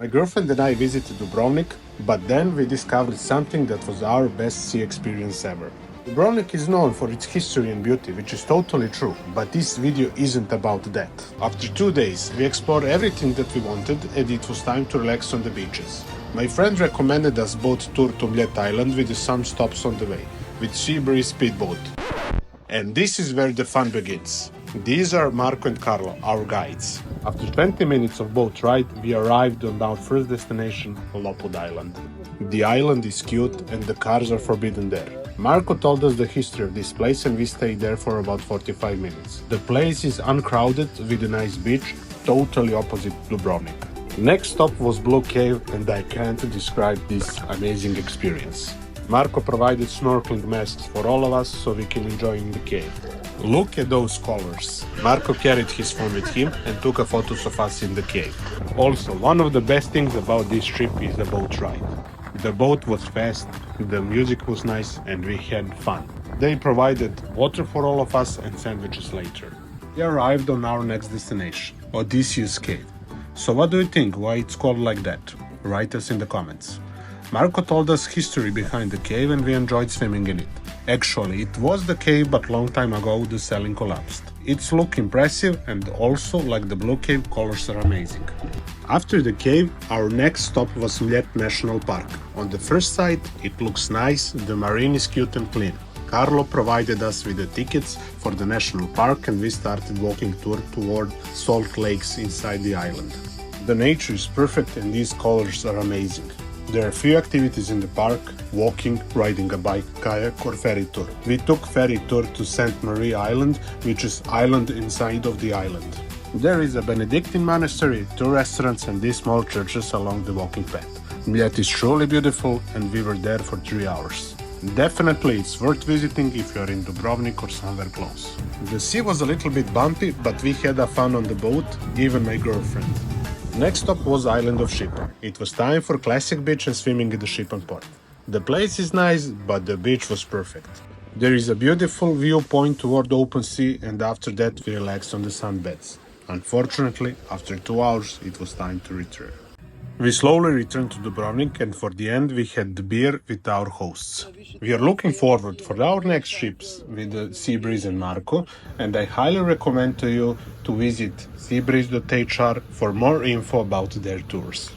My girlfriend and I visited Dubrovnik, but then we discovered something that was our best sea experience ever. Dubrovnik is known for its history and beauty, which is totally true, but this video isn't about that. After 2 days, we explored everything that we wanted and it was time to relax on the beaches. My friend recommended us boat tour to Mljet Island with some stops on the way, with sea breeze speedboat. And this is where the fun begins. These are Marco and Carlo, our guides. After 20 minutes of boat ride, we arrived on our first destination, Lopud Island. The island is cute and the cars are forbidden there. Marco told us the history of this place and we stayed there for about 45 minutes. The place is uncrowded with a nice beach, totally opposite Dubrovnik. Next stop was Blue Cave and I can't describe this amazing experience. Marco provided snorkeling masks for all of us so we can enjoy in the cave. Look at those colors. Marco carried his phone with him and took a photos of us in the cave. Also, one of the best things about this trip is the boat ride. The boat was fast, the music was nice and we had fun. They provided water for all of us and sandwiches later. We arrived on our next destination, Odysseus Cave. So what do you think, why it's called like that? Write us in the comments. Marco told us history behind the cave and we enjoyed swimming in it. Actually, it was the cave but long time ago the ceiling collapsed. Its look impressive and also, like the Blue Cave, colors are amazing. After the cave, our next stop was Mljet National Park. On the first sight, it looks nice, the marine is cute and clean. Carlo provided us with the tickets for the national park and we started walking tour toward salt lakes inside the island. The nature is perfect and these colors are amazing. There are few activities in the park: walking, riding a bike, kayak or ferry tour. We took ferry tour to St. Marie Island, which is island inside of the island. There is a Benedictine monastery, 2 restaurants and these small churches along the walking path. Mljet is truly beautiful and we were there for 3 hours. Definitely it's worth visiting if you are in Dubrovnik or somewhere close. The sea was a little bit bumpy, but we had a fun on the boat, even my girlfriend. Next stop was Island of Šipan. It was time for classic beach and swimming in the Šipan port. The place is nice, but the beach was perfect. There is a beautiful viewpoint toward the open sea and after that we relaxed on the sunbeds. Unfortunately, after 2 hours it was time to return. We slowly returned to Dubrovnik and for the end we had the beer with our hosts. We are looking forward for our next trips with Seabreeze and Marco and I highly recommend to you to visit seabreeze.hr for more info about their tours.